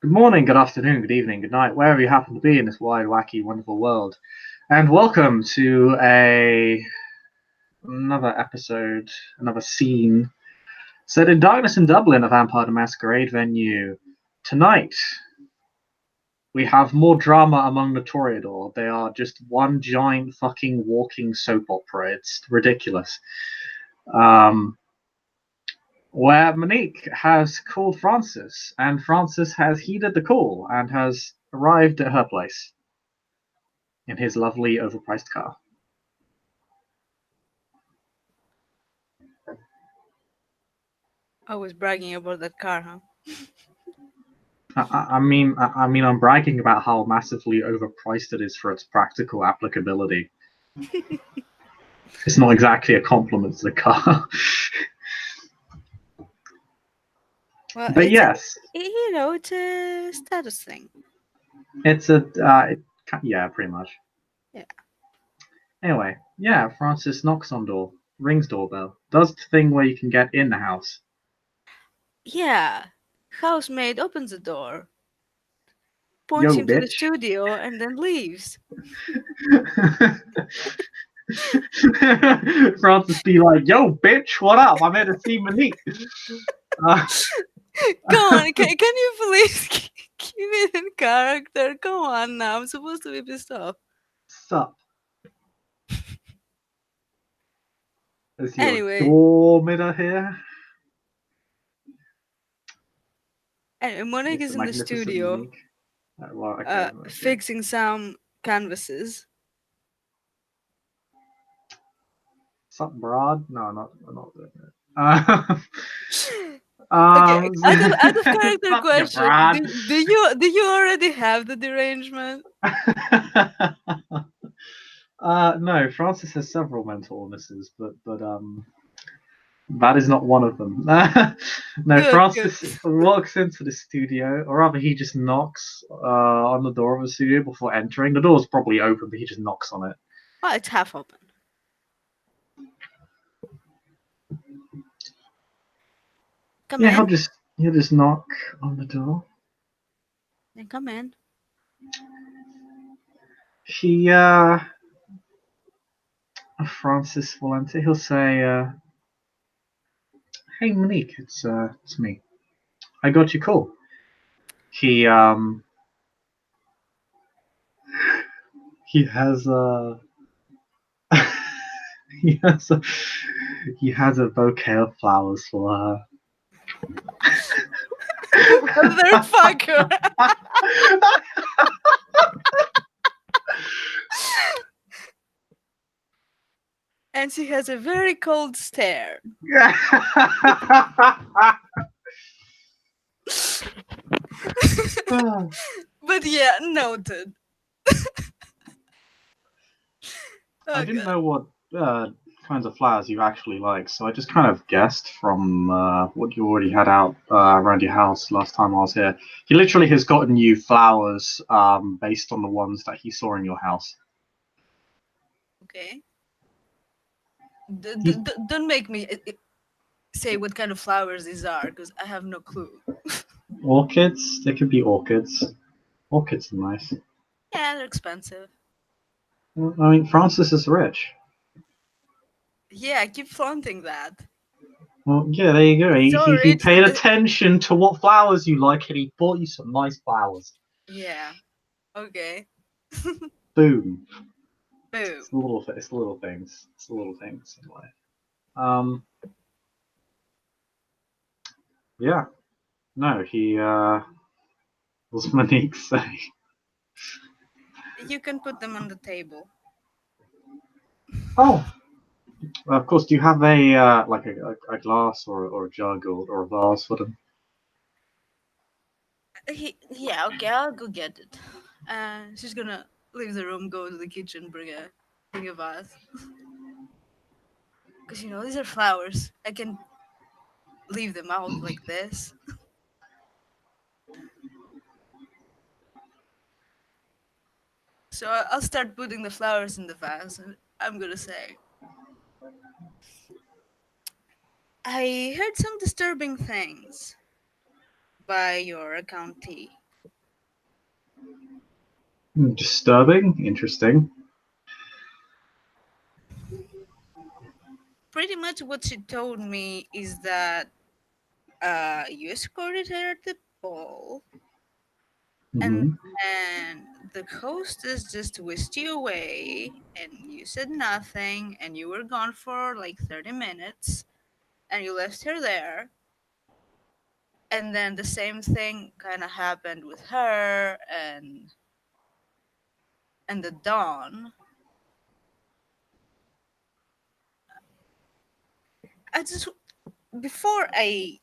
Good morning, good afternoon, good evening, good night, wherever you happen to be in this wide, wacky, wonderful world. And welcome to another episode, another scene set in darkness in Dublin, a Vampire the Masquerade venue. Tonight, we have more drama among the Toreador. They are just one giant fucking walking soap opera. It's ridiculous. Um, where Monique has called Francis, and Francis has heeded the call and has arrived at her place in his lovely overpriced car. I was bragging about that car, huh? I'm bragging about how massively overpriced it is for its practical applicability. It's not exactly a compliment to the car. Well, But yes, it's a status thing. it's yeah, pretty much. Yeah. Anyway, yeah, Francis knocks on door, rings doorbell, does the thing where you can get in the house. Yeah. Housemaid opens the door, points Yo, him to the bitch. studio, and then leaves. Francis be like, yo, bitch, what up? I'm here to see Monique. Uh, Come on, can you please keep it in character? Come on now, I'm supposed to be pissed off. Sup? Is your Anyway, dormitor here? Monique Mr. is in the Magnificent studio, Monique. Well, okay. fixing some canvases. Something broad? No, not doing it. Okay, Um, out of character fuck you, question. broad. Do you already have the derangement? No, Francis has several mental illnesses, but that is not one of them. No, Good, good. Francis walks into the studio, or rather, he just knocks on the door of the studio before entering. The door's probably open, but he just knocks on it. Oh, it's half open. Come Yeah, in. he'll just knock on the door. Then come in. He Francis will enter. He'll say, "Hey Monique, it's me. I got your call." He he has he has a he has a bouquet of flowers for her. Motherfucker. And she has a very cold stare. But yeah, noted. I Oh didn't god. know what kinds of flowers you actually like, so I just kind of guessed from what you already had out around your house last time I was here. He literally has gotten you flowers based on the ones that he saw in your house. Okay. He, Don't make me say what kind of flowers these are, because I have no clue. orchids? They could be orchids. Orchids are nice. Yeah, they're expensive. I mean, Francis is rich. Yeah, keep flaunting that. Well, yeah, there you go. He's so He rich paid that attention to what flowers you like, and he bought you some nice flowers. yeah. Okay. Boom. Boom. It's the little things. It's the little things in life. Um, yeah. No, he was Monique say. You can put them on the table. Oh, of course. Do you have a like a glass or a jug or a vase for them? Yeah, okay, I'll go get it. She's gonna leave the room, go to the kitchen, bring a vase. Cause these are flowers. I can leave them out like this. So I'll start putting the flowers in the vase, and I'm gonna say, I heard some disturbing things by your accountee. Disturbing, interesting. Pretty much what she told me is that you escorted her at the ball, and Hmm. then the hostess just whisked you away, and you said nothing, and you were gone for like 30 minutes, and you left her there. And then the same thing kind of happened with her and the Dawn. I just before I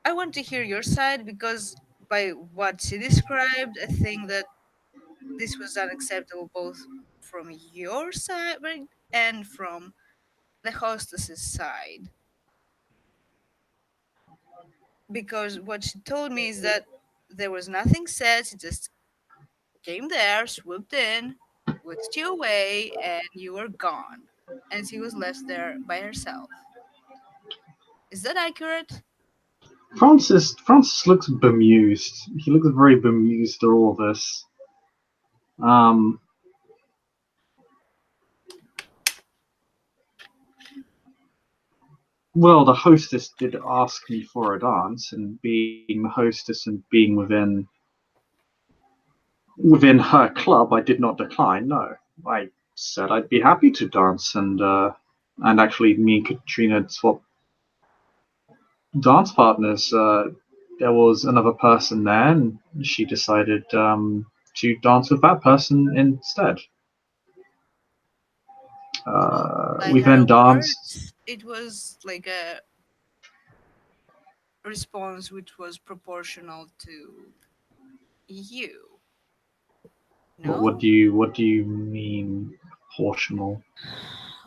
want to hear your side because by what she described, I think that this was unacceptable both from your side, right, and from the hostess's side. Because what she told me is that there was nothing said, she just came there, swooped in, whisked you away, and you were gone. And she was left there by herself. Is that accurate? Francis looks bemused. He looks very bemused at all this. Um, well, the hostess did ask me for a dance, and being the hostess and being within her club, I did not decline. No, I said I'd be happy to dance, and actually, me and Katrina swapped dance partners. There was another person there, and she decided to dance with that person instead. Well, by We her then danced. words, it was like a response which was proportional to you. No? What do you mean proportional?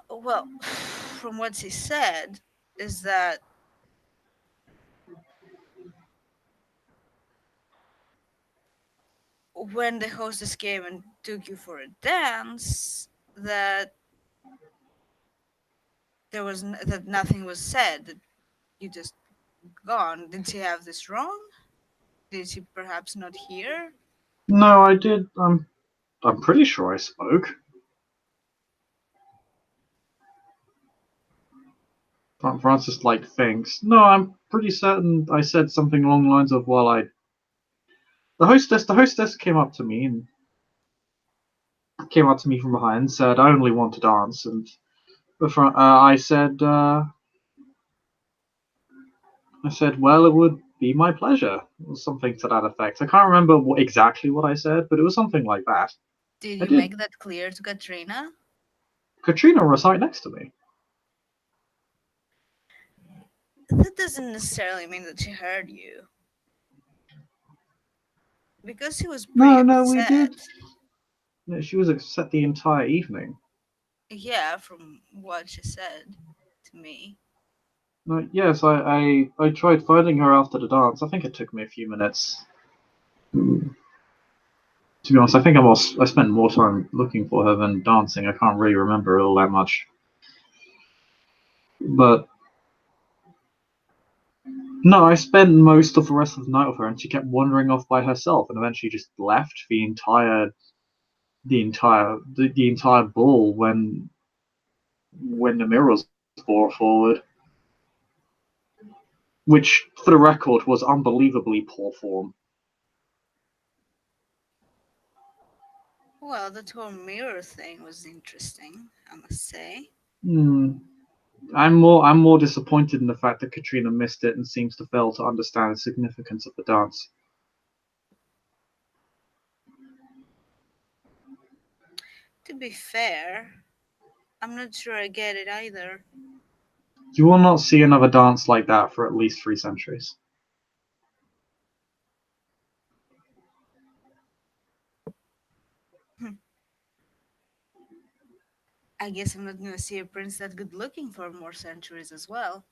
Well, from what she said, is that when the hostess came and took you for a dance, that that nothing was said, that you just gone. Did she have this wrong? Did she perhaps not hear? No, I did. I'm pretty sure I spoke. Francis like thinks. No, I'm pretty certain I said something along the lines of, "Well, I the hostess came up to me from behind, and said I only want to dance, and I said, well, it would be my pleasure, or something to that effect. I can't remember exactly what I said, but it was something like that. Did I you did. make that clear to Katrina? Katrina was right next to me. That doesn't necessarily mean that she heard you, because she was pretty No, no, we did. upset. No, she was upset the entire evening. Yeah, from what she said to me. No, yes, I tried finding her after the dance. I think it took me a few minutes. To be honest, I think I spent more time looking for her than dancing. I can't really remember all that much. But no, I spent most of the rest of the night with her, and she kept wandering off by herself, and eventually just left the entire ball when the mirrors bore forward, which, for the record, was unbelievably poor form. Well, that whole mirror thing was interesting, I must say. Hmm. I'm more disappointed in the fact that Katrina missed it and seems to fail to understand the significance of the dance. To be fair, I'm not sure I get it either. You will not see another dance like that for at least 3 centuries. I guess I'm not gonna see a prince that good looking for more centuries as well.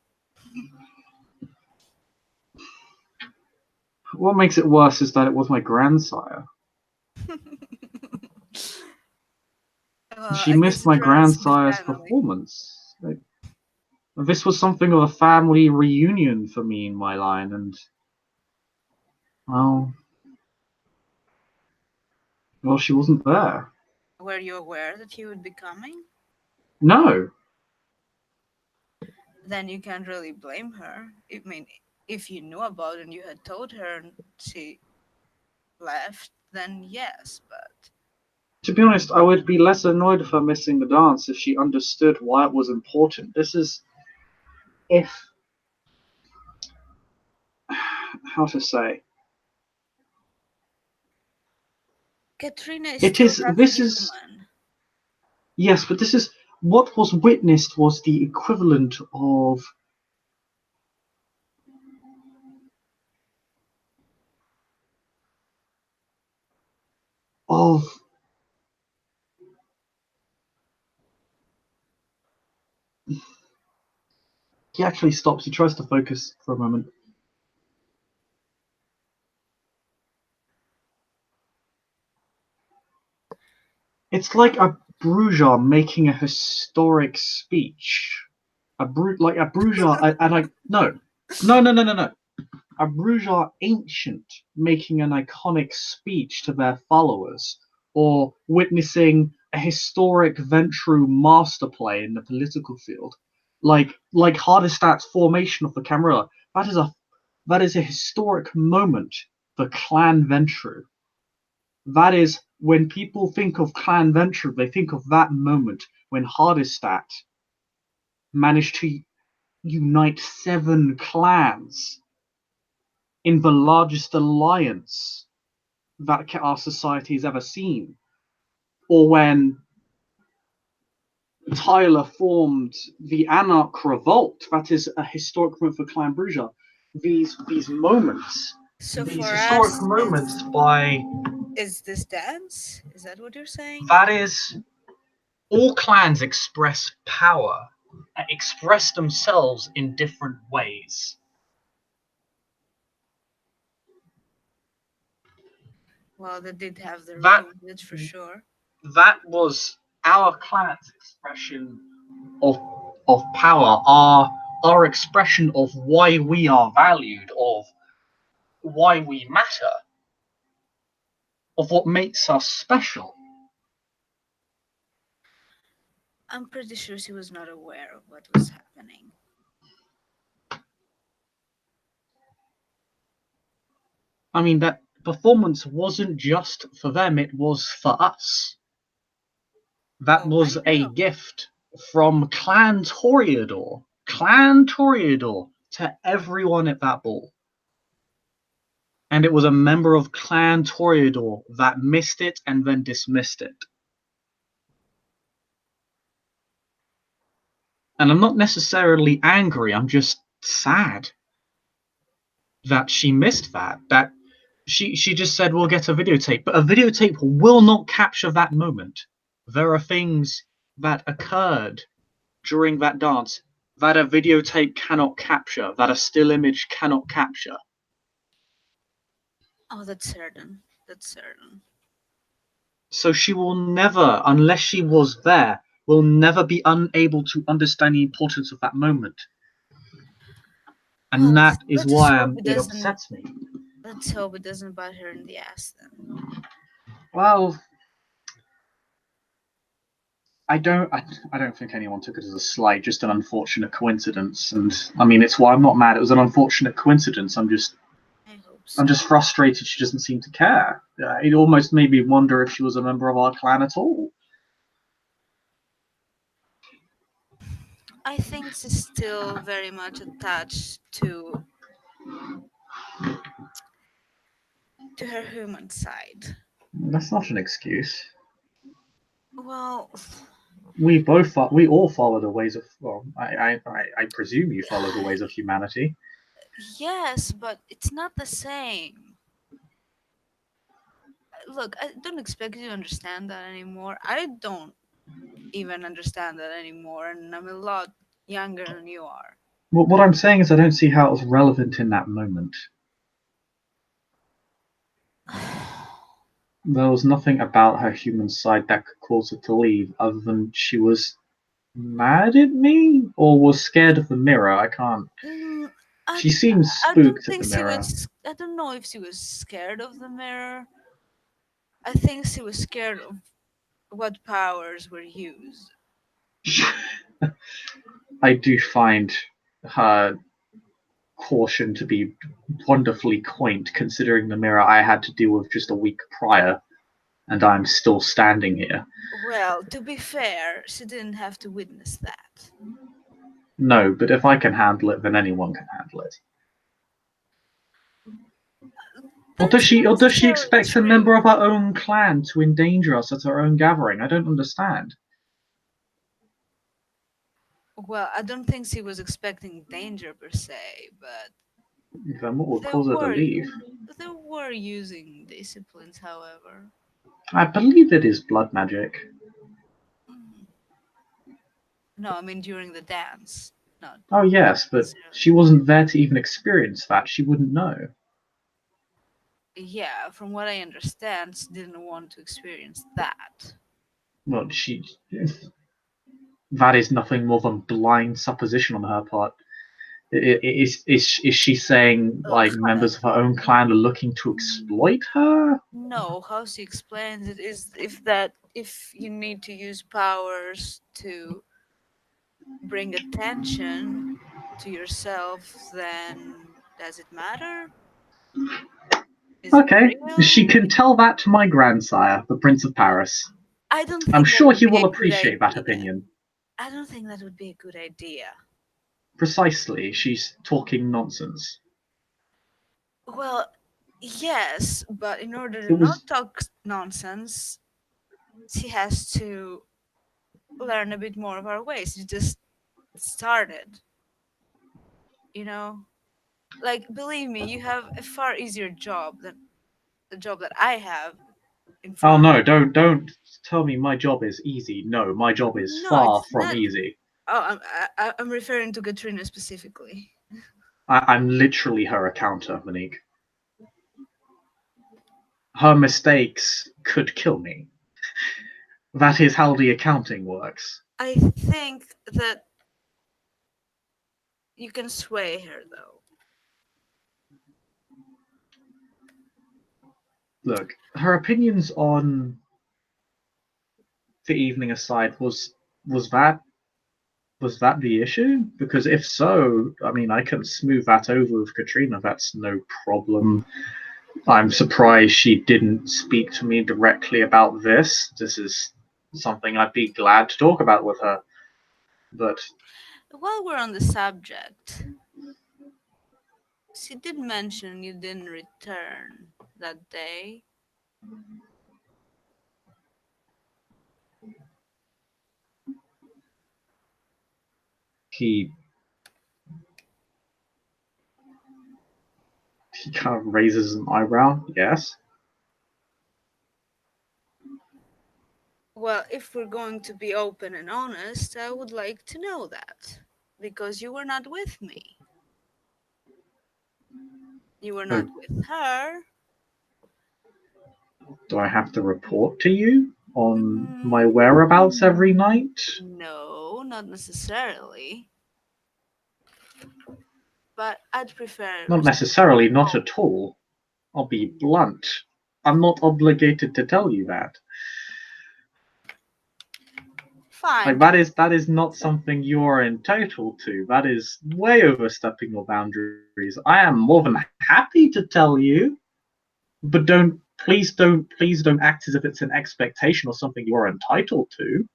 What makes it worse is that it was my grandsire. Well, She I guess missed it my runs in the grandsire's family. performance. Like, this was something of a family reunion for me in my line, and well, Well, she wasn't there. Were you aware that he would be coming? No. Then you can't really blame her. I mean, if you knew about it and you had told her and she left, then yes, but To be honest, I would be less annoyed of her missing the dance if she understood why it was important. This is if how to say Katrina is it still is. half This is human. yes, but this is what was witnessed was the equivalent of. He actually stops. He tries to focus for a moment. It's like a bourgeois making a historic speech. Like a bourgeois, and I no, no, no, no, no, no. A bourgeois ancient making an iconic speech to their followers, or witnessing a historic Ventru master play in the political field, like Hardestat's formation of the Camarilla. That is a historic moment for Clan Ventru. That is when people think of Clan Ventru, they think of that moment when Hardestat managed to unite 7 clans in the largest alliance that our society has ever seen, or when Tyler formed the Anarch Revolt. That is a historic moment for Clan Bruja. These moments, So these for historic us, moments by is this dance? Is that what you're saying? that is all clans express power, express themselves in different ways. Well, they did have their That moments for sure. that was our clan's expression of of power, our expression of why we are valued, of why we matter, of what makes us special. I'm pretty sure she was not aware of what was happening. I mean, that performance wasn't just for them, it was for us. That Oh, I was a know. gift from Clan Toreador to everyone at that ball. And it was a member of Clan Toreador that missed it and then dismissed it. And I'm not necessarily angry, I'm just sad that she missed that. That she just said we'll get a videotape, but a videotape will not capture that moment. There are things that occurred during that dance that a videotape cannot capture, that a still image cannot capture. Oh, that's certain. That's certain. So she will never, unless she was there, will never be unable to understand the importance of that moment. Well, And that is let's just why hope it it doesn't. upsets me. Let's hope it doesn't bite her in the ass then. Well, I don't think anyone took it as a slight, just an unfortunate coincidence. And I mean, it's why I'm not mad. It was an unfortunate coincidence. I hope I'm so. just frustrated she doesn't seem to care. It almost made me wonder if she was a member of our clan at all. I think she's still very much attached to her human side. That's not an excuse. Well, We all follow the ways of. Well, I presume you follow the ways of humanity. yes, but it's not the same. Look, I don't expect you to understand that anymore. I don't even understand that anymore, and I'm a lot younger than you are. Well, what I'm saying is, I don't see how it was relevant in that moment. There was nothing about her human side that could cause her to leave, other than she was mad at me or was scared of the mirror. I can't. Mm, I, She seems I don't spooked at think the she mirror. was. I don't know if she was scared of the mirror. I think she was scared of what powers were used. I do find her caution to be wonderfully quaint, considering the mirror I had to deal with just a week prior, and I'm still standing here. Well, to be fair, she didn't have to witness that. No, but if I can handle it, then anyone can handle it. Or does That's she? not Or does she necessarily expect a member true. of our own clan to endanger us at our own gathering? I don't understand. Well, I don't think she was expecting danger per se, but Then what would they cause her to were leave? they were using disciplines, however. I believe it is blood magic. Mm. No, I mean during the dance, not Oh yes, but she necessarily. wasn't there to even experience that. She wouldn't know. Yeah, from what I understand, she didn't want to experience that. Well, she. That is nothing more than blind supposition on her part. Is she saying like Uh, members of her own clan are looking to exploit her? no, how she explains it is if you need to use powers to bring attention to yourself, then does it matter? Is it Okay, real? she can tell that to my grandsire, the Prince of Paris. I don't I'm think that sure would he be will a good appreciate that idea. opinion. I don't think that would be a good idea. Precisely, she's talking nonsense. Well, yes, but in order to It not was. talk nonsense, she has to learn a bit more of our ways. You just started, you know? Like, believe me, you have a far easier job than the job that I have in Oh front. no! Don't tell me my job is easy. No, my job is No, far it's from not. easy. Oh, I'm referring to Katrina specifically. I'm literally her accountant, Monique. Her mistakes could kill me. That is how the accounting works. I think that you can sway her, though. Look, her opinions on the evening aside was that the issue? Because if so, I mean, I can smooth that over with Katrina. That's no problem. I'm surprised she didn't speak to me directly about this. This is something I'd be glad to talk about with her. But While we're on the subject, she did mention you didn't return that day. he he kind of raises an eyebrow. Yes. Well, if we're going to be open and honest, I would like to know that. Because you were not with me. You were Oh, not with her. do I have to report to you on my Mm, whereabouts every night? no, not necessarily. But I'd prefer Not us. necessarily, not at all. I'll be blunt. I'm not obligated to tell you that. Fine. Like that is not something you're entitled to. That is way overstepping your boundaries. I am more than happy to tell you, but don't act as if it's an expectation or something you're entitled to.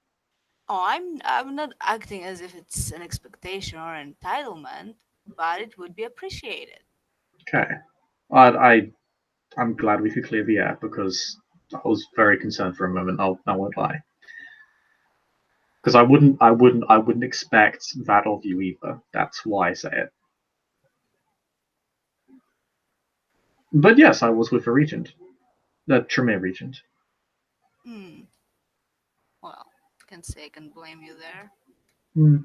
Oh, I'm not acting as if it's an expectation or entitlement, but it would be appreciated. Okay. I I'm glad we could clear the air because I was very concerned for a moment. I won't lie. Because I wouldn't expect that of you either. That's why I say it. But yes, I was with the regent, the Tremere regent. Hmm. Well, can say I can blame you there. Hmm.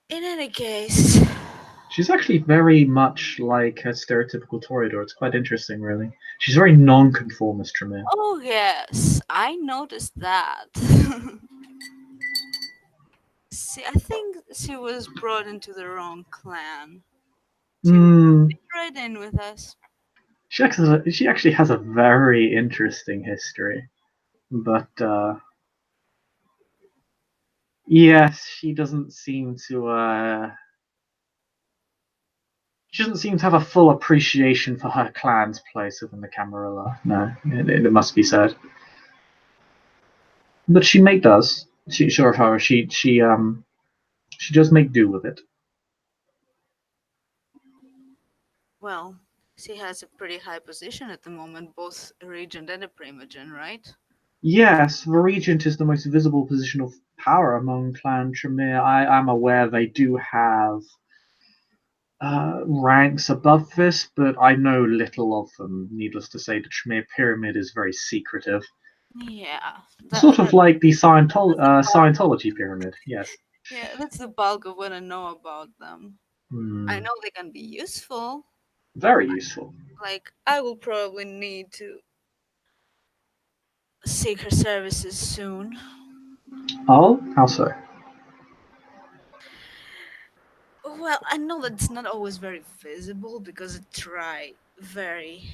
In any case, She's actually very much like a stereotypical Toreador. It's quite interesting, really. She's very non-conformist, Tremere. oh yes, I noticed that. See, I think she was brought into the wrong clan. She would Hmm. fit right in with us. she actually has a very interesting history, but yes, she doesn't seem to have a full appreciation for her clan's place within the Camarilla. No, it must be said. But she make does. She sure of her. She does make do with it. Well, she has a pretty high position at the moment, both a regent and a primogen, right? Yes, the regent is the most visible position of power among Clan Tremere. I am aware they do have ranks above this, but I know little of them. Needless to say, the Tremere pyramid is very secretive. Yeah, Sort of like the bulk of, Scientology pyramid, yes. yeah, that's the bulk of what I know about them. I Hmm, know they can be useful. very useful. Like, I will probably need to seek her services soon. Oh, how so? Well, I know that it's not always very visible because I try very,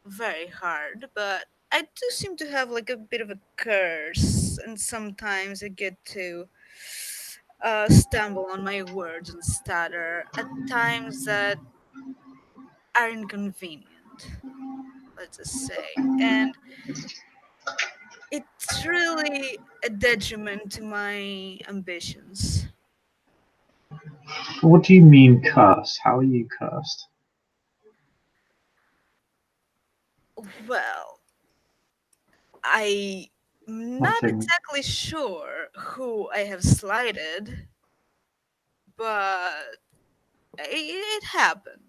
very hard, but I do seem to have like a bit of a curse, and sometimes I get to stumble on my words and stutter at times that are inconvenient, let's just say. And it's really a detriment to my ambitions. What do you mean curse? How are you cursed? Well, I'm not Nothing. exactly sure who I have slighted, but it happened.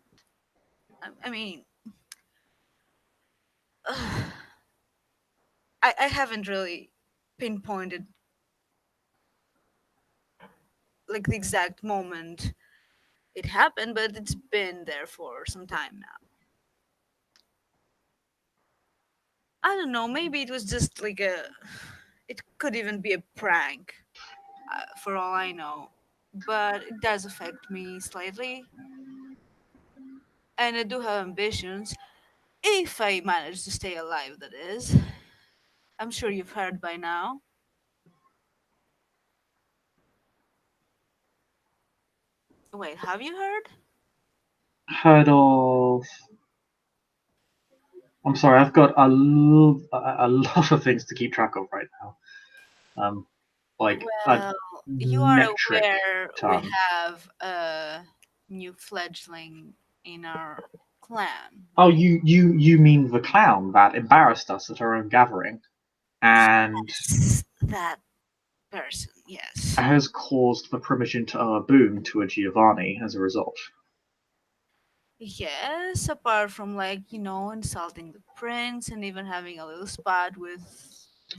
I mean, I haven't really pinpointed like the exact moment it happened, but it's been there for some time now. I don't know, maybe it was just like a. It could even be a prank, for all I know. But it does affect me slightly, and I do have ambitions. If I manage to stay alive, that is. I'm sure you've heard by now. Wait, have you heard? Heard of. I'm sorry, I've got a lot of things to keep track of right now. Um, like a Well, you are metric aware we ton. have a new fledgling in our clan, Oh, right? you mean the clown that embarrassed us at our own gathering and Yes, that person, yes. has caused the Primogen to owe a boon to a Giovanni as a result. Yes, apart from like, insulting the prince and even having a little spat with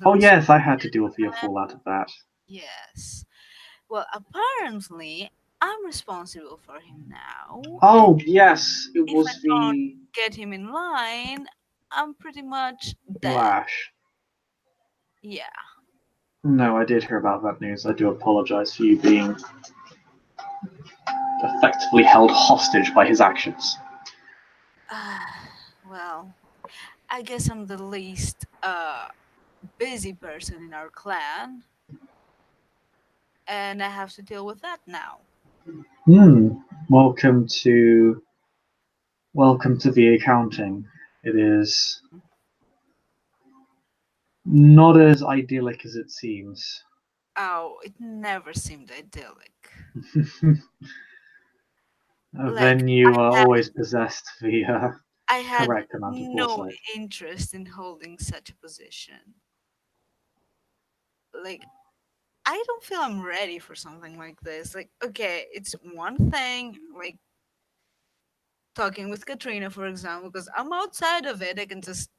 Oh those. yes, I had to deal with the fallout of that. Yes. Well, apparently, I'm responsible for him now, and Oh yes, it if I was don't the get him in line, I'm pretty much dead. Lash. Yeah. No, I did hear about that news. I do apologize for you being effectively held hostage by his actions. Well, I guess I'm the least busy person in our clan, and I have to deal with that now. Hmm. Welcome to welcome to the accounting. It is not as idyllic as it seems. Oh, it never seemed idyllic. Like Then you are always possessed the I had correct amount of no foresight. interest in holding such a position. Like I don't feel I'm ready for something like this. Like, okay, it's one thing, like talking with Katrina, for example, because I'm outside of it. I can just,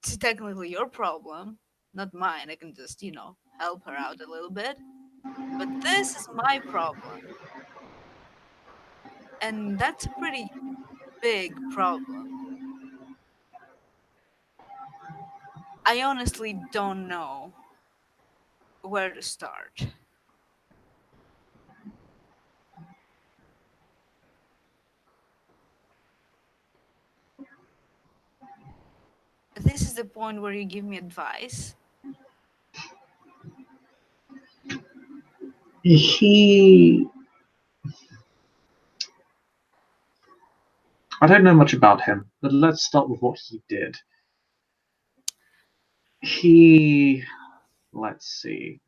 it's technically your problem, not mine. I can just, help her out a little bit. But this is my problem. And that's a pretty big problem. I honestly don't know where to start. This is the point where you give me advice. He, I don't know much about him, but let's start with what he did. He, let's see,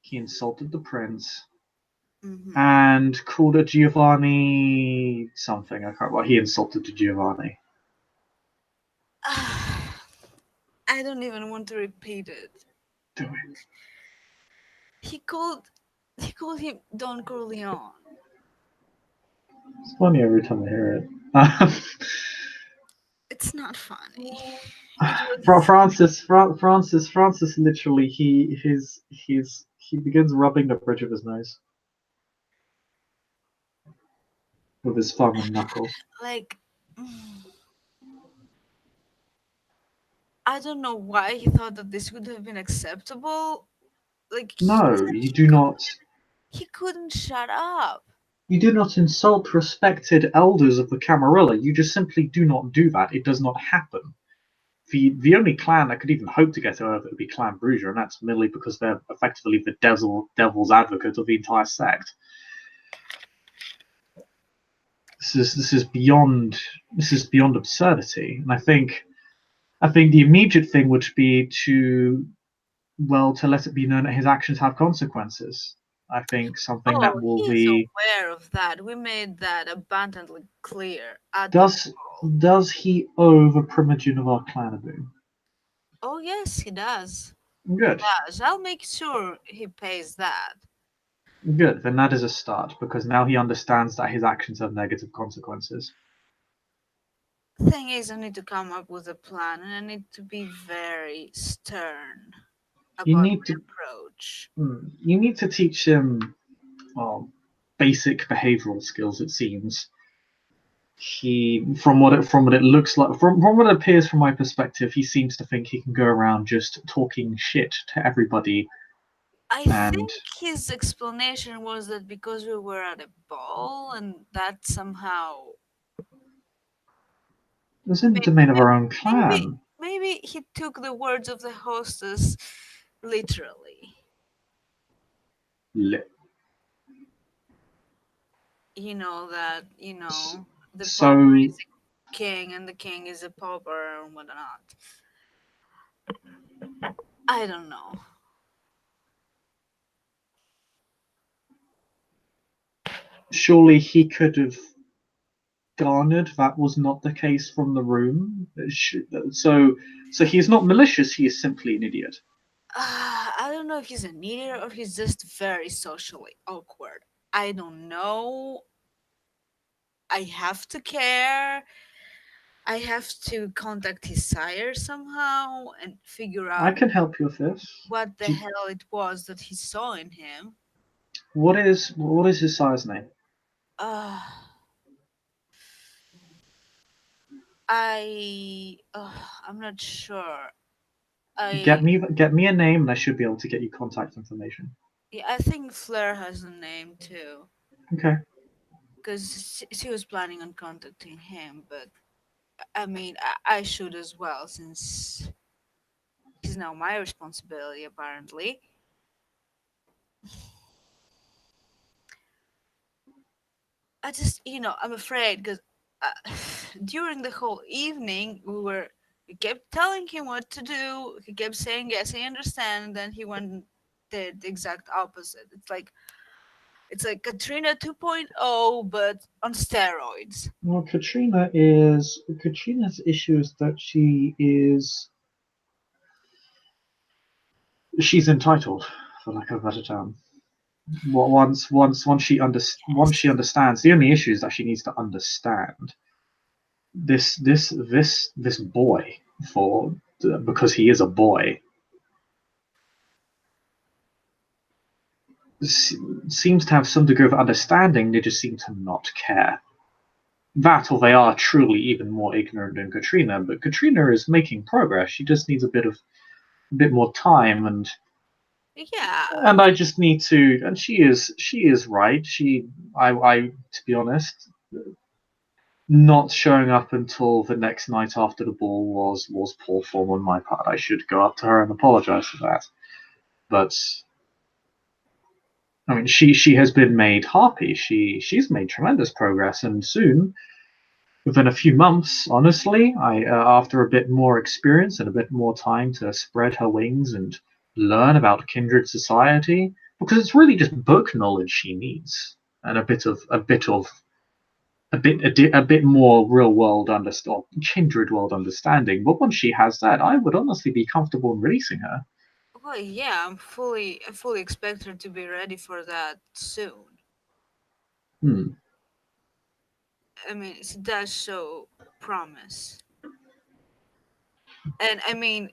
he insulted the prince Hmm. and called a Giovanni something. I can't. Well, he insulted the Giovanni. I don't even want to repeat it. Do it. He called he called him Don Corleone. It's funny every time I hear it. It's not funny. It was Francis. Literally, he begins rubbing the bridge of his nose with his thumb and knuckle. like I don't know why he thought that this would have been acceptable. Like he No, said you do not. he couldn't shut up. You do not insult respected elders of the Camarilla. You just simply do not do that. It does not happen. The only clan that could even hope to get over would be Clan Bruiser, and that's merely because they're effectively the devil's advocate of the entire sect. This is beyond absurdity, and I think the immediate thing would be to let it be known that his actions have consequences. I think something Oh, that will he's be aware of that. We made that abundantly clear at the does ball. does he owe the Primogen of our clan a boon? Oh yes, he does. He Good, does. I'll make sure he pays that. good. Then that is a start because now he understands that his actions have negative consequences. Thing is, I need to come up with a plan, and I need to be very stern You about need my to approach. you need to teach him well, basic behavioral skills. It seems from what it looks like from what it appears from my perspective, he seems to think he can go around just talking shit to everybody I and think his explanation was that because we were at a ball, and that somehow it was in the maybe domain of our own maybe clan. maybe he took the words of the hostess literally. Li- That s- the pauper So is a king and the king is a pauper and whatnot. I don't know. surely he could have garnered that was not the case from the room. So he is not malicious. He is simply an idiot. I don't know if he's an idiot or he's just very socially awkward. I don't know. I have to care. I have to contact his sire somehow and figure I out can help you with this. what the Do you- hell it was that he saw in him. what is his sire's name? Uh, I'm not sure. I Get me a name, and I should be able to get you contact information. Yeah, I think Flair has a name too, Okay. because she was planning on contacting him. But I mean, I should as well, since he's now my responsibility. Apparently, I'm afraid because uh, during the whole evening we kept telling him what to do. He kept saying yes, I understand, and then he went and did the exact opposite. It's like Katrina 2.0, but on steroids. Well, Katrina's issue is that she's entitled, for lack of a better term. Once she Yes. understands, the only issue is that she needs to understand this boy for because he is a boy seems to have some degree of understanding. They just seem to not care. That, or they are truly even more ignorant than Katrina. But Katrina is making progress. She just needs a bit more time, Yeah, and I just need to. And she is right. I to be honest, not showing up until the next night after the ball was poor form on my part. I should go up to her and apologize for that. But I mean, she has been made happy. She's made tremendous progress, and soon, within a few months, honestly, I after a bit more experience and a bit more time to spread her wings and learn about kindred society, because it's really just book knowledge she needs, and a bit more real world understand kindred world understanding. But once she has that, I would honestly be comfortable in releasing her. Well, yeah, I fully expect her to be ready for that soon. Hmm. I mean, she does show promise. And I mean,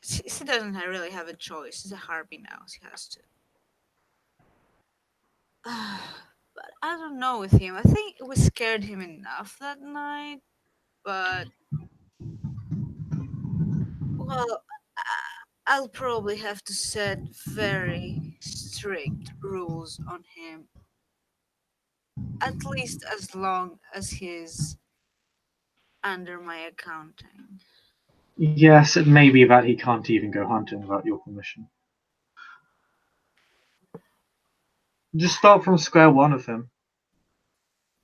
she doesn't really have a choice. She's a harpy now. She has to. But I don't know with him. I think we scared him enough that night. But, well, I'll probably have to set very strict rules on him, at least as long as he's under my accounting. Yes, it may be that he can't even go hunting without your permission. Just start from square one with him.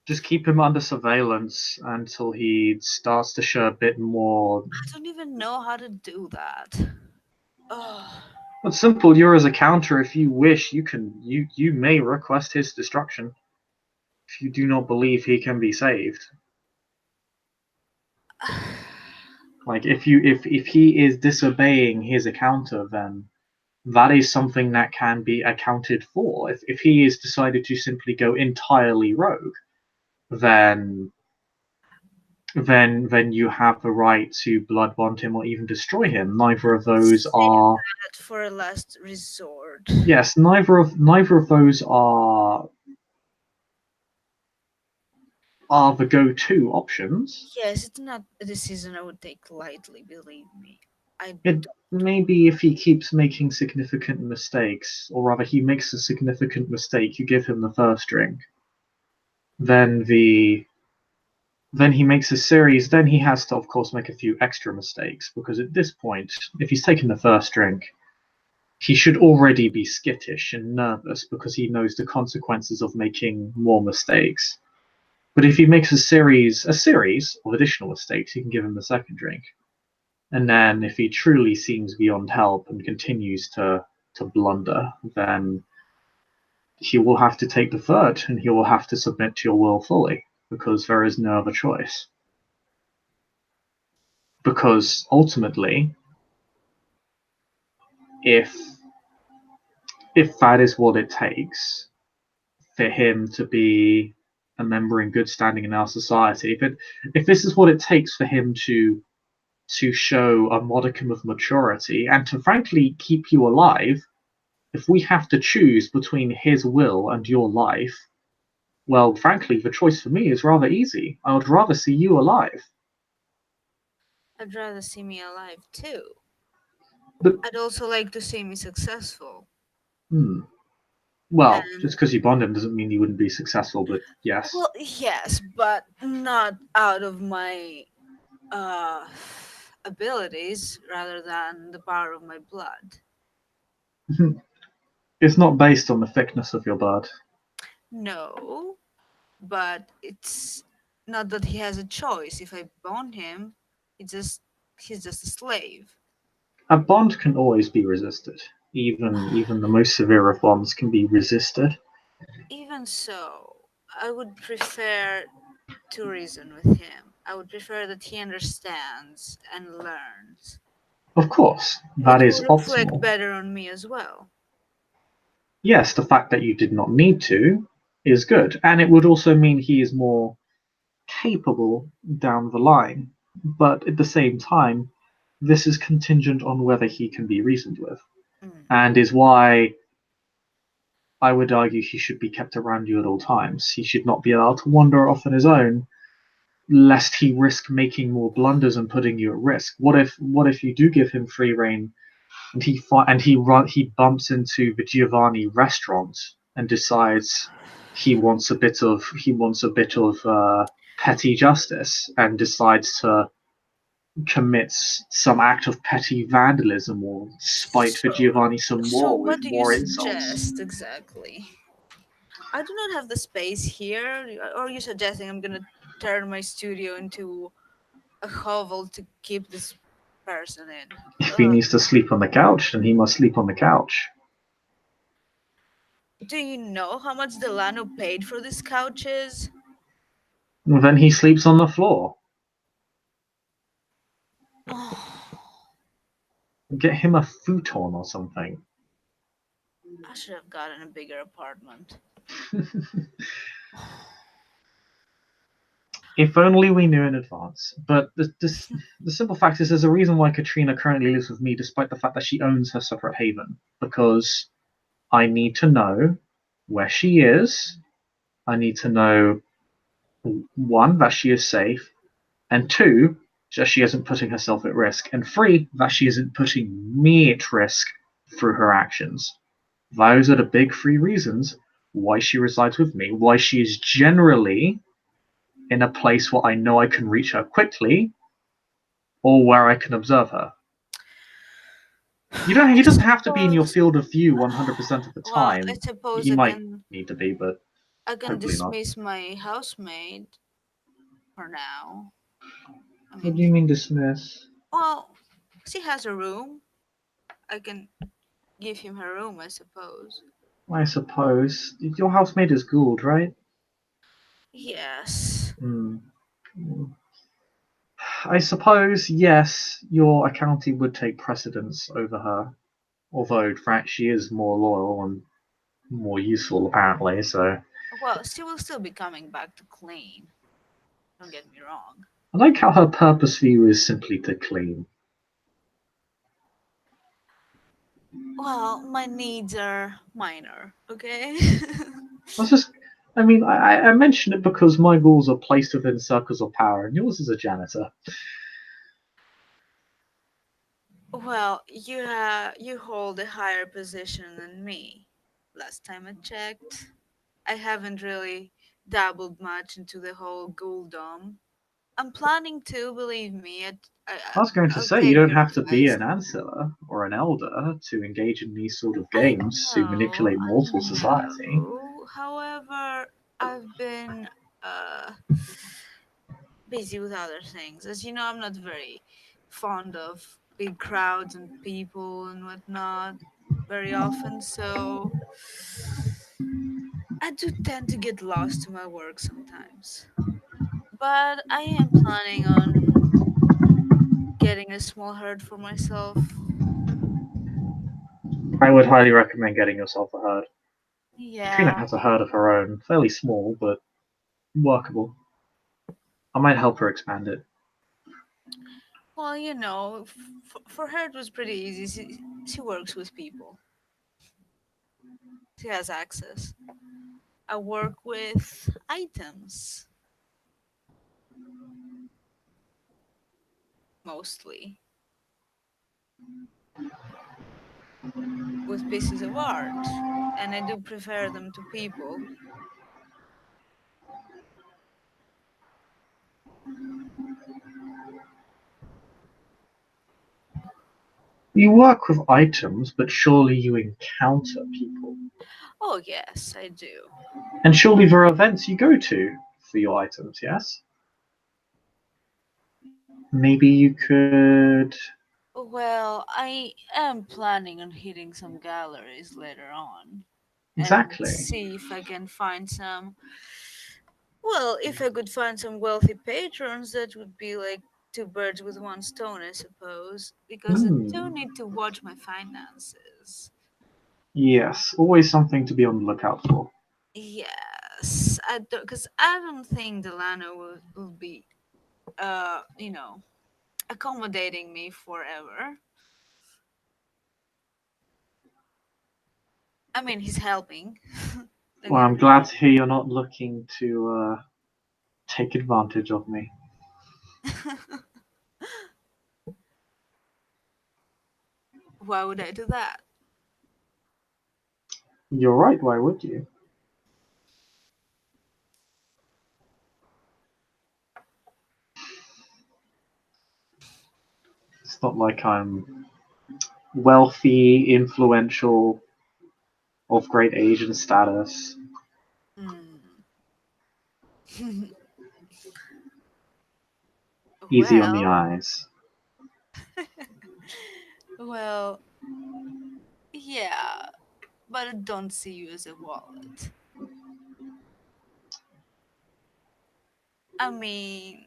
Just keep him under surveillance until he starts to show a bit more. I don't even know how to do that. Oh, It's simple. You're as a counter. If you wish, you may request his destruction if you do not believe he can be saved. Like if he is disobeying his accounter, then that is something that can be accounted for. If he is decided to simply go entirely rogue, then then you have the right to blood bond him or even destroy him. Neither of those save are that for a last resort. yes, neither of those are the go-to options. Yes, it's not a decision I would take lightly, believe me. I It maybe if he keeps making significant mistakes, or rather he makes a significant mistake, you give him the first drink. Then he makes a series, then he has to of course make a few extra mistakes, because at this point, if he's taken the first drink, he should already be skittish and nervous because he knows the consequences of making more mistakes. But if he makes a series of additional mistakes, you can give him the second drink. And then if he truly seems beyond help and continues to blunder, then he will have to take the third and he will have to submit to your will fully because there is no other choice. Because ultimately, if if that is what it takes for him to be a member in good standing in our society, if this is what it takes for him to show a modicum of maturity and to frankly keep you alive, if we have to choose between his will and your life, well, frankly, the choice for me is rather easy. I would rather see you alive. I'd rather see me alive too. But, I'd also like to see me successful. hmm, well, just And because you bond him doesn't mean you wouldn't be successful, but yes. well, yes, but not out of my uh abilities rather than the power of my blood. It's not based on the thickness of your blood. No, but it's not that he has a choice. If I bond him, he just he's just a slave. A bond can always be resisted. Even the most severe of bonds can be resisted. Even so, I would prefer to reason with him. I would prefer that he understands and learns. Of course, that It is will reflect optimal. better on me as well. Yes, the fact that you did not need to is good, and it would also mean he is more capable down the line. But at the same time, this is contingent on whether he can be reasoned with, Mm. and is why I would argue he should be kept around you at all times. He should not be allowed to wander off on his own, lest he risk making more blunders and putting you at risk. What if you do give him free reign and he bumps into the Giovanni restaurant and decides he wants a bit of petty justice and decides to commit some act of petty vandalism or spite for So, Giovanni some so more with what do you more insults. suggest exactly? I do not have the space here. Or are you suggesting I'm gonna turn my studio into a hovel to keep this person in? If he Ugh. needs to sleep on the couch, then he must sleep on the couch. Do you know how much Delano paid for these couches? Then he sleeps on the floor. Get him a futon or something. I should have gotten a bigger apartment. If only we knew in advance. But the simple fact is, there's a reason why Katrina currently lives with me, despite the fact that she owns her separate haven. Because I need to know where she is. I need to know, one, that she is safe, and two, that she isn't putting herself at risk, and three, that she isn't putting me at risk through her actions. Those are the big three reasons why she resides with me, why she is generally in a place where I know I can reach her quickly, or where I can observe her. I He doesn't have to be in your suppose. field of view 100% of the Well, I time. suppose He might need to be, but I can hopefully not. dismiss my housemaid for now. I What mean, do you mean dismiss? well, she has a room. I can give him her room, I suppose. I suppose your housemate is Gould, right? Yes. Hmm. I suppose yes, your accounting would take precedence over her. Although, in fact, she is more loyal and more useful apparently. So Well, she will still be coming back to clean. Don't get me wrong. I like how her purpose for you is simply to clean. Well, my needs are minor, okay? I was just, I mean, I mention it because my rules are placed within circles of power, and yours is a janitor. Well, you hold a higher position than me. Last time I checked, I haven't really dabbled much into the whole ghouldom. I'm planning to, believe me. I was going to I'll say you take don't your have to be advice. an ancestor or an elder to engage in these sort of I games to know, manipulate I mortal society. know. However, I've been busy with other things. As you know, I'm not very fond of big crowds and people and whatnot very often, so I do tend to get lost to my work sometimes. But I am planning on getting a small herd for myself. I would highly recommend getting yourself a herd. Katrina Yeah. has a herd of her own, fairly small but workable. I might help her expand it. Well, for her it was pretty easy. She works with people. She has access. I work with items mostly, with pieces of art, and I do prefer them to people. You work with items, but surely you encounter people. Oh, yes, I do. And surely there are events you go to for your items, yes? Maybe you could. Well, I am planning on hitting some galleries later on and Exactly. see if I can find some. Well, if I could find some wealthy patrons, that would be like two birds with one stone, I suppose, because I do Hmm. need to watch my finances. Yes, always something to be on the lookout for. Yes, because I don't think Delano will be, accommodating me forever. I mean, he's helping. Don't Well, get I'm me glad wrong. to hear you're not looking to take advantage of me. Why would I do that? You're right, why would you? not like I'm wealthy, influential, of great age and status. Hmm. Easy on the Well, eyes. well, yeah, but I don't see you as a wallet. I mean,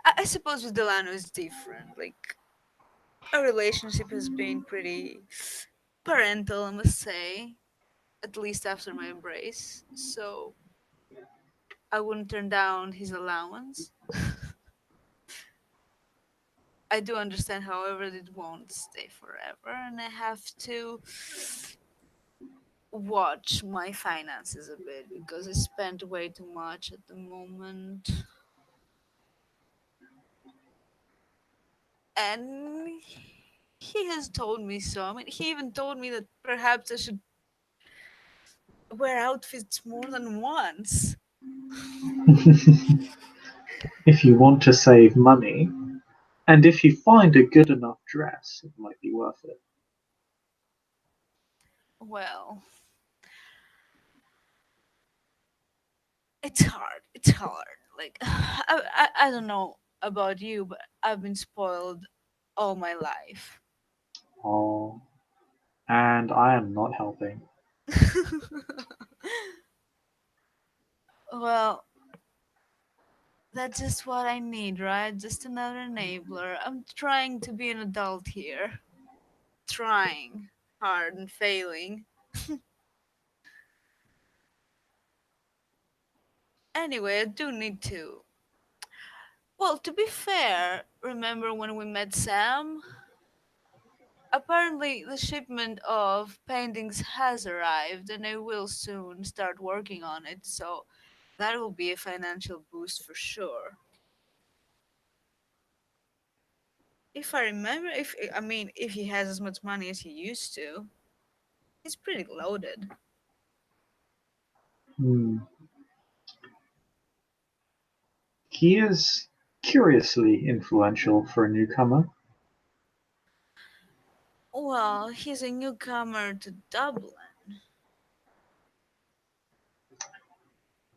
I suppose with Delano is different. Like, our relationship has been pretty parental, I must say, at least after my embrace. So I wouldn't turn down his allowance. I do understand, however, that it won't stay forever, and I have to watch my finances a bit because I spend way too much at the moment. And he has told me so. I mean, he even told me that perhaps I should wear outfits more than once. If you want to save money, and if you find a good enough dress, it might be worth it. Well, it's hard. It's hard. Like, I don't know about you, but I've been spoiled all my life. Oh, and I am not helping. Well, that's just what I need, right? Just another enabler. I'm trying to be an adult here. Trying hard and failing. Anyway, I do need to. Well, to be fair, remember when we met Sam? Apparently, the shipment of paintings has arrived, and I will soon start working on it, so that will be a financial boost for sure. If I remember, if I mean, if he has as much money as he used to, he's pretty loaded. Hmm. He is curiously influential for a newcomer. Well, he's a newcomer to Dublin.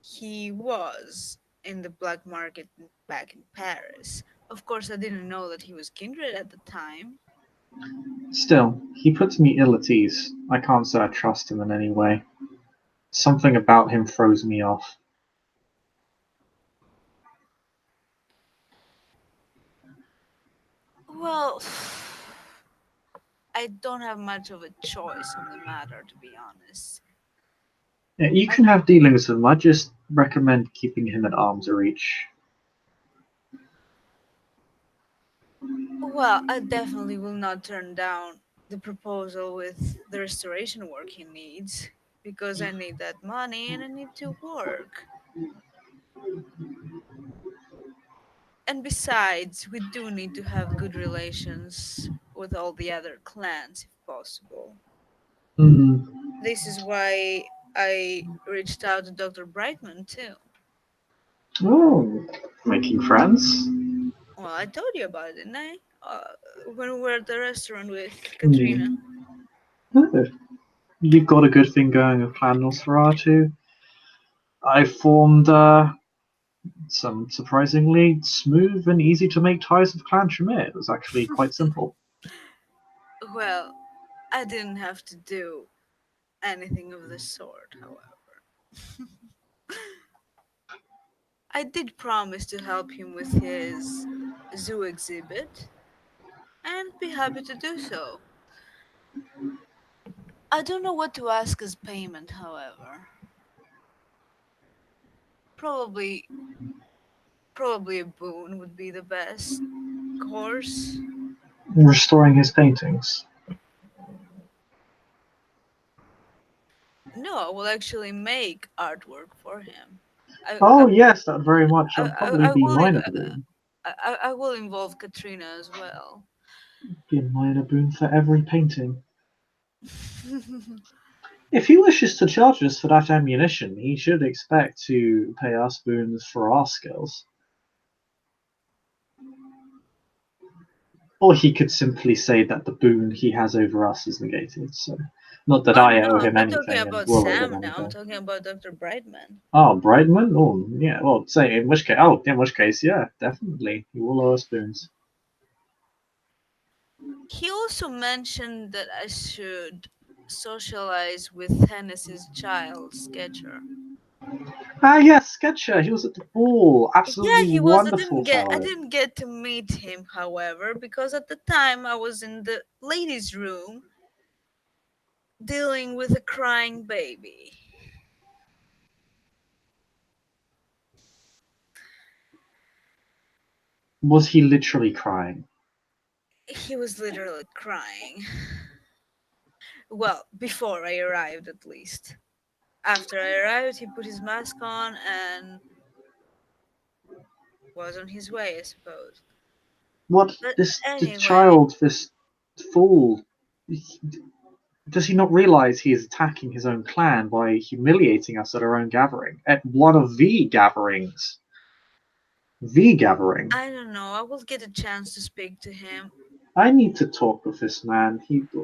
He was in the black market back in Paris. Of course, I didn't know that he was kindred at the time. Still, he puts me ill at ease. I can't say I trust him in any way. Something about him throws me off. Well, I don't have much of a choice on the matter, to be honest. Yeah, you I can have mean, dealings with him. I just recommend keeping him at arm's reach. well, I definitely will not turn down the proposal with the restoration work he needs because I need that money and I need to work. And besides, we do need to have good relations with all the other clans if possible. Hmm. This is why I reached out to Dr. Brightman too. Oh, making friends? Well, I told you about it, didn't I? When we were at the restaurant with Katrina. Hmm. Oh, you've got a good thing going with Clan Nosferatu. I formed some surprisingly smooth and easy to make ties with Clan Tremere. It was actually quite simple. Well, I didn't have to do anything of the sort, however. I did promise to help him with his zoo exhibit and be happy to do so. I don't know what to ask as payment, however. Probably probably a boon would be the best course. Restoring his paintings. No, I will actually make artwork for him. Oh yes, that very much. That'd probably I be will minor boon. I will involve Katrina as well. Be a minor boon for every painting. If he wishes to charge us for that ammunition, he should expect to pay us boons for our skills. Or he could simply say that the boon he has over us is negated. So, not that Oh I no, owe I'm him not talking anything and about will owe him Sam now. I'm anything. talking about Dr. Brightman. Oh, Brightman? Oh, yeah. Well, say in which case. Oh, in which case, yeah, definitely, he will owe us boons. He also mentioned that I should socialize with Hennessy's child, Sketcher. Ah, yes, Sketcher. He was at the ball. Yeah, Absolutely he was. wonderful I fellow. didn't get to meet him, however, because at the time I was in the ladies' room dealing with a crying baby. Was he literally crying? He was literally crying. Well, before I arrived, at least. After I arrived, he put his mask on and was on his way, I suppose. What But this the anyway, child, this fool? Does he not realize he is attacking his own clan by humiliating us at our own gathering? At one of the gatherings. The gathering. I don't know. I will get a chance to speak to him. I need to talk with this man.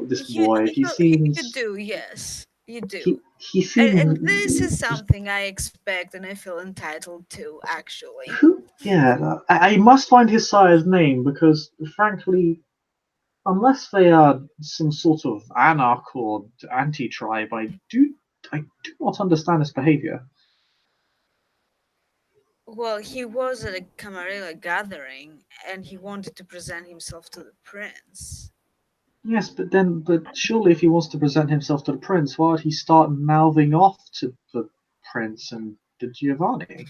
This boy. You do, yes, you do. He And this is seems something I expect and I feel entitled to, actually. who. Yeah, I must find his sire's name because, frankly, unless they are some sort of anarch or anti-tribe, I do not understand his behavior. Well, he was at a Camarilla gathering and he wanted to present himself to the prince. Yes, but surely if he wants to present himself to the prince, why would he start mouthing off to the prince and the Giovanni?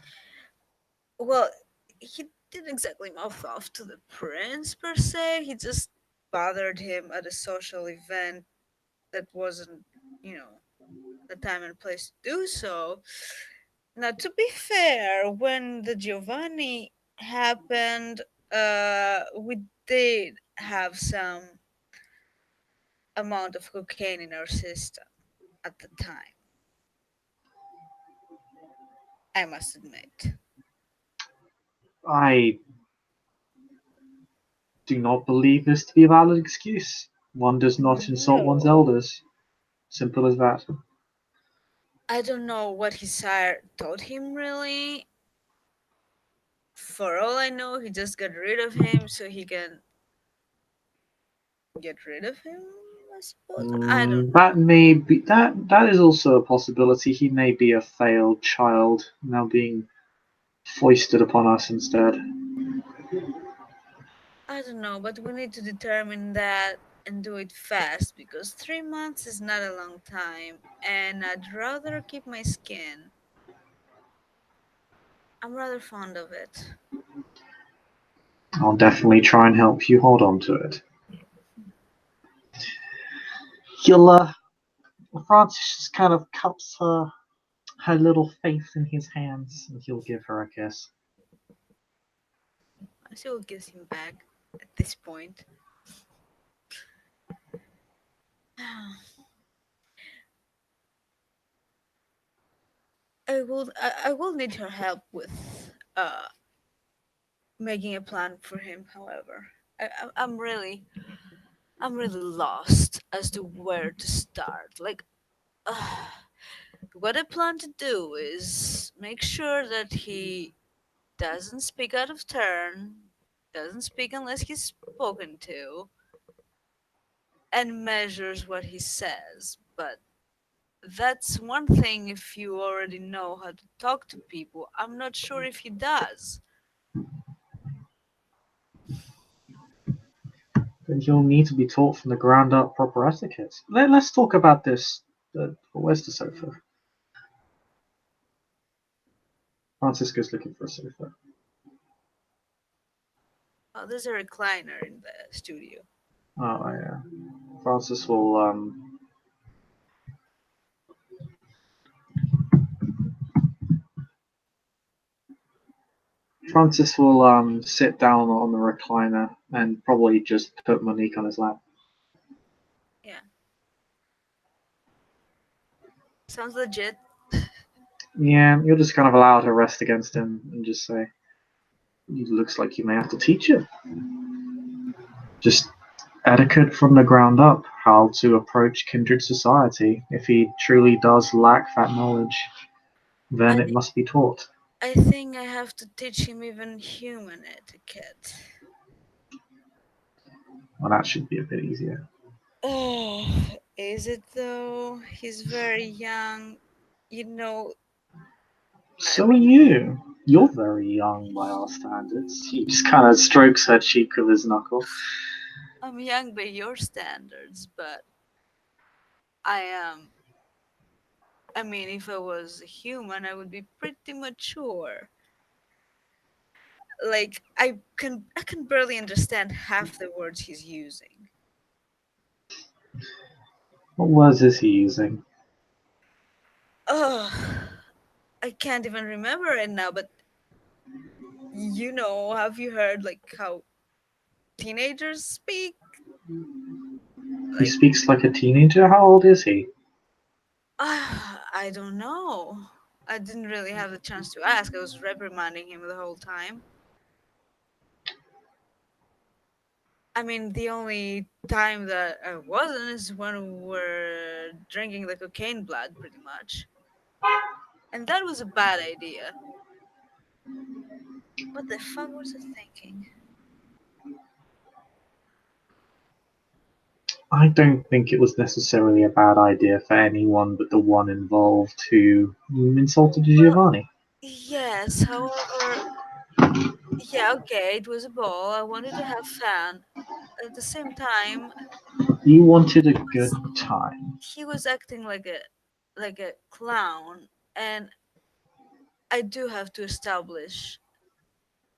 Well, he didn't exactly mouth off to the prince per se. He just bothered him at a social event that wasn't, you know, the time and place to do so. Now, to be fair, when the Giovanni happened, we did have some amount of cocaine in our system at the time, I must admit. I do not believe this to be a valid excuse. One does not insult one's No. elders. Simple as that. I don't know what his sire taught him really. For all I know, he just got rid of him so he can get rid of him, I suppose. I don't That know. may be that is also a possibility. He may be a failed child now being foisted upon us instead. I don't know, but we need to determine that and do it fast because 3 months is not a long time and I'd rather keep my skin. I'm rather fond of it. I'll definitely try and help you hold on to it. He'll Francis just kind of cups her little face in his hands and he'll give her a kiss. I still kiss him back at this point. I will need her help with making a plan for him, however. I'm really lost as to where to start. Like, what I plan to do is make sure that he doesn't speak out of turn, doesn't speak unless he's spoken to, and measures what he says. But that's one thing if you already know how to talk to people. I'm not sure if he does. Then he'll need to be taught from the ground up proper etiquette. Let's talk about this. Where's the sofa? Francisco's looking for a sofa. Oh, there's a recliner in the studio. Oh yeah. Francis will sit down on the recliner and probably just put Monique on his lap. Yeah, sounds legit. Yeah, you'll just kind of allow her to rest against him and just say, "It looks like you may have to teach it." Just etiquette from the ground up, how to approach kindred society. If he truly does lack that knowledge, then I it must be taught. I think I have to teach him even human etiquette. Well, that should be a bit easier. Oh, is it though? He's very young. You know, I So are you. You're very young by our standards. He just kind of strokes her cheek with his knuckle. I'm young by your standards, but I am. I mean, if I was a human, I would be pretty mature. Like I can barely understand half the words he's using. What words is he using? Ugh, I can't even remember it now. But have you heard like how teenagers speak? He Like, speaks like a teenager? How old is he? I don't know. I didn't really have the chance to ask. I was reprimanding him the whole time. I mean, the only time that I wasn't is when we were drinking the cocaine blood, pretty much. And that was a bad idea. What the fuck was I thinking? I don't think it was necessarily a bad idea for anyone but the one involved who insulted Well, Giovanni. yes, however, yeah, okay, it was a ball. I wanted to have fun. At the same time, You wanted a good was time. he was acting like a clown, and I do have to establish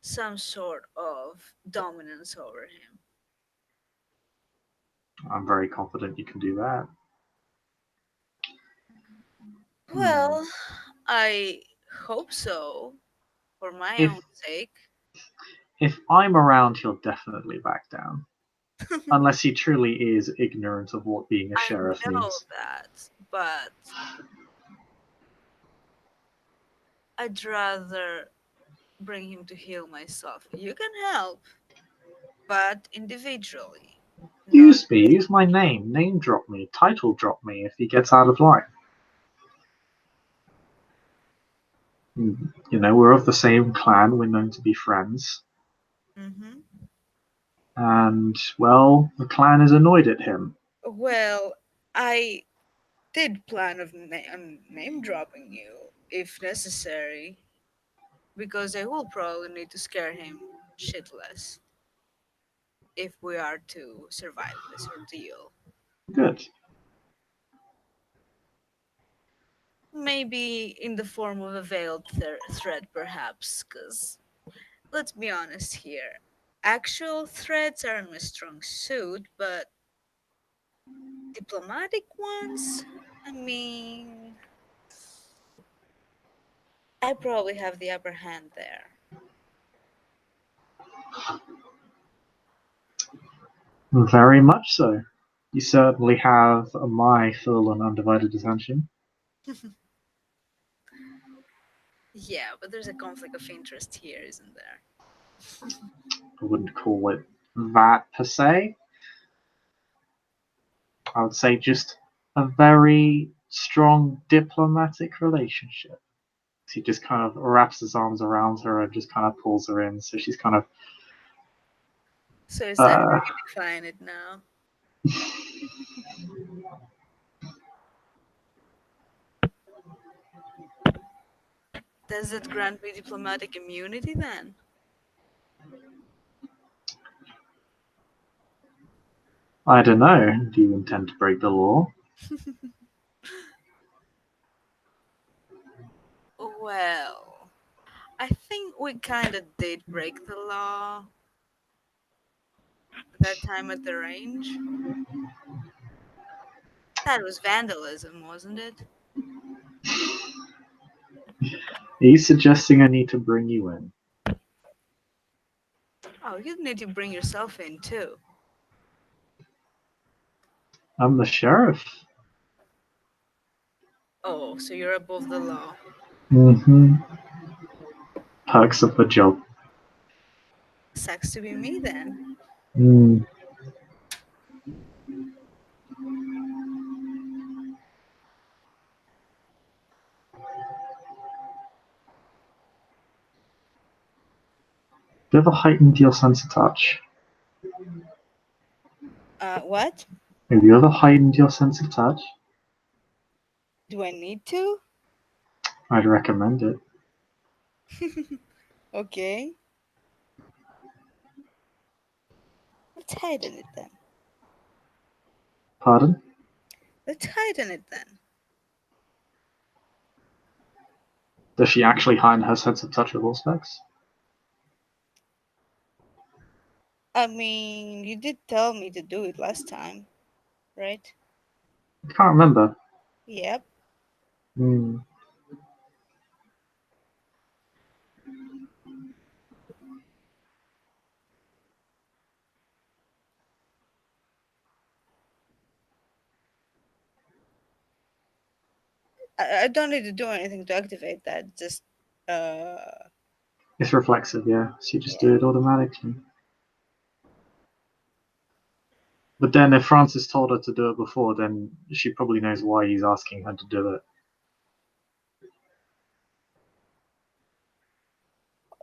some sort of dominance over him. I'm very confident you can do that. Hmm. Well, I hope so, for my If own sake. if I'm around, he'll definitely back down. Unless he truly is ignorant of what being a I sheriff know means. that, but I'd rather bring him to heal myself. You can help, but individually, not. Use me, use my name drop me, title drop me if he gets out of line. You know, we're of the same clan, we're known to be friends. Hmm. And, well, the clan is annoyed at him. Well, I did plan on name dropping you if necessary, because I will probably need to scare him shitless if we are to survive this ordeal. Good. Maybe in the form of a veiled threat, perhaps, because let's be honest here. Actual threats aren't my strong suit, but diplomatic ones? I mean, I probably have the upper hand there. Very much so. You certainly have my full and undivided attention. Yeah, but there's a conflict of interest here, isn't there? I wouldn't call it that per se. I would say just a very strong diplomatic relationship. He just kind of wraps his arms around her and just kind of pulls her in. So she's kind of, So is that how uh, you define it now? Does that grant me diplomatic immunity then? I don't know. Do you intend to break the law? Well, I think we kind of did break the law that time at the range. That was vandalism, wasn't it? Are you suggesting I need to bring you in? Oh, you need to bring yourself in too. I'm the sheriff. Oh, so you're above the law. Mm-hmm. Perks of the job. Sucks to be me then. Mm. you ever heightened your sense of touch? What? Have you ever heightened your sense of touch? Do I need to? I'd recommend it. Okay. Let's heighten it then. Pardon? Let's heighten it then. Does she actually heighten her sense of touch with all specs? I mean, you did tell me to do it last time, right? I can't remember. Yep. Hmm. I don't need to do anything to activate that. Just, uh, It's reflexive, yeah. So you just yeah. do it automatically. But then if Francis told her to do it before, then she probably knows why he's asking her to do it.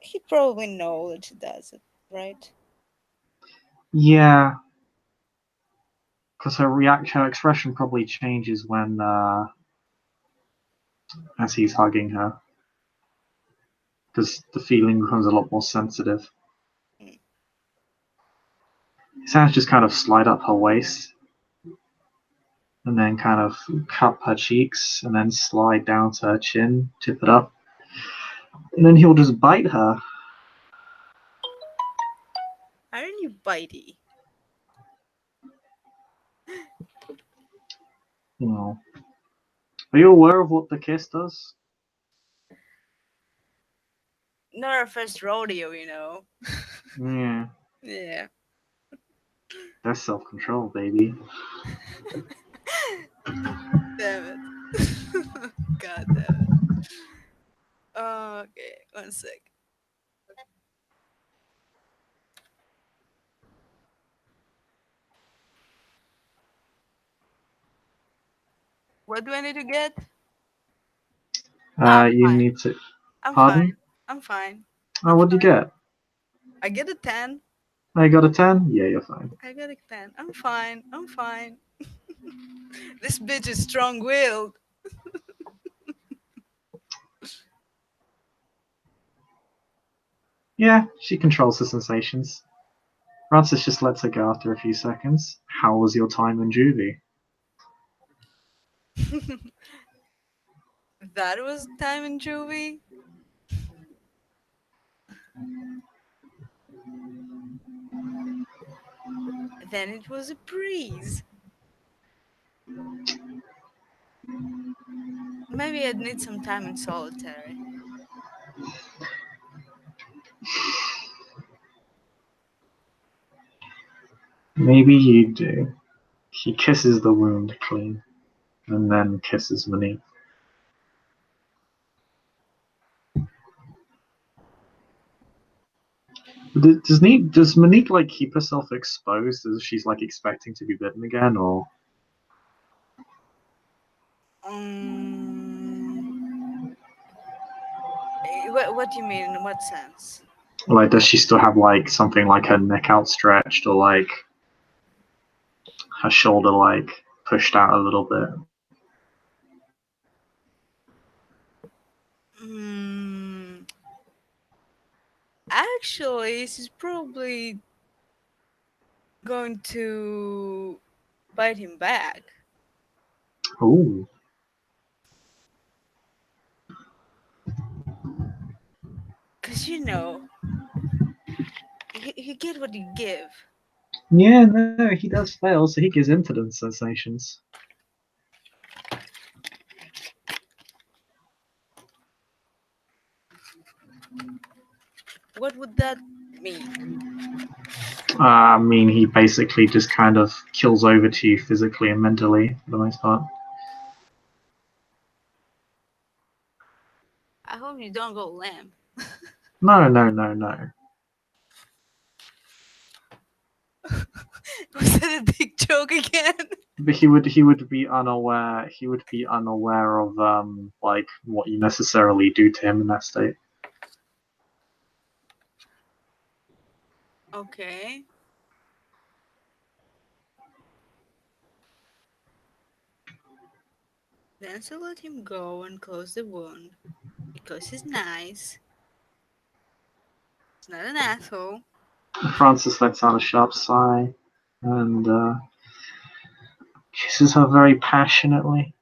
He probably knows that she does it, right? Yeah, because her expression probably changes when, as he's hugging her, because the feeling becomes a lot more sensitive. Mm. His hands just kind of slide up her waist, and then kind of cup her cheeks, and then slide down to her chin, tip it up, and then he'll just bite her. Aren't you bitey? You know, are you aware of what the kiss does? Not our first rodeo, you know. Yeah, Yeah. that's self-control, baby. Damn it. God damn it. Okay, one sec. What do I need to get? I'm You fine. need to. I'm fine. Pardon? I'm fine. Oh, I'm what'd you fine. get? I get a 10. I got a 10? Yeah, you're fine. I got a 10. I'm fine. I'm fine. This bitch is strong willed. Yeah, she controls her sensations. Francis just lets her go after a few seconds. How was your time in juvie? That was time in juvie. Then it was a breeze. Maybe I'd need some time in solitary. Maybe you do. He kisses the wound clean, and then kisses Monique. Does Monique like keep herself exposed as if she's like expecting to be bitten again, or Um, what do you mean? In what sense? like does she still have like something like her neck outstretched, or like her shoulder like pushed out a little bit? Mm, actually, she's probably going to bite him back. Ooh, Because, you get what you give. yeah, no, he does fail, so he gives incident sensations. What would that mean? I mean, he basically just kind of kills over to you physically and mentally for the most part. I hope you don't go limp. No, no, no, no. Was that a dick joke again? But he would be unaware. He would be unaware of like what you necessarily do to him in that state. Okay. Then she let him go and close the wound because he's nice. He's not an asshole. Francis lets out a sharp sigh and kisses her very passionately.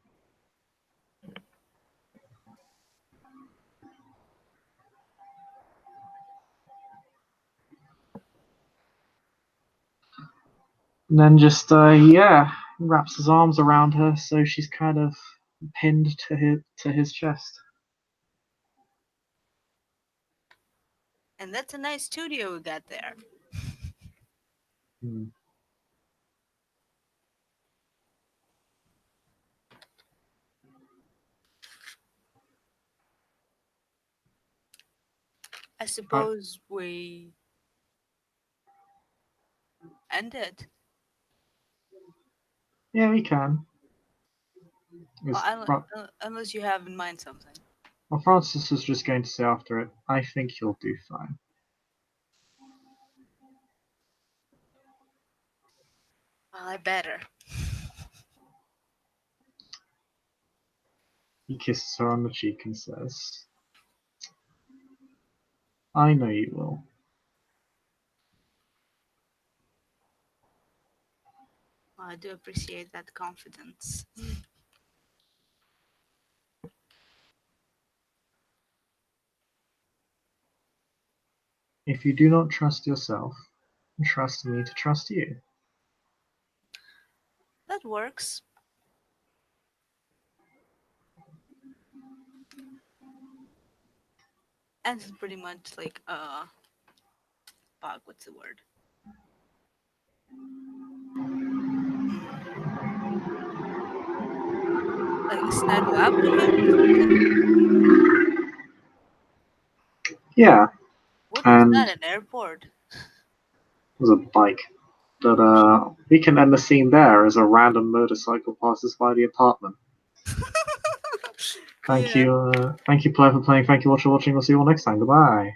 And then just, yeah, wraps his arms around her so she's kind of pinned to his chest. And that's a nice studio we got there. Hmm. I Uh, suppose we ended. yeah, we can. Well, It's, Fra- unless you have in mind something. well, Francis was just going to say after it, I think you'll do fine. Well, I better. He kisses her on the cheek and says, I know you will. Well, I do appreciate that confidence. If you do not trust yourself, trust me to trust you. That works. And it's pretty much like fuck, what's the word? Mm, like snuggle up with him or something? Yeah, What was and that? An airport? there's a bike. But we can end the scene there as a random motorcycle passes by the apartment. Yeah. Thank you, Claire, for playing. Thank you all for watching. We'll see you all next time. Goodbye.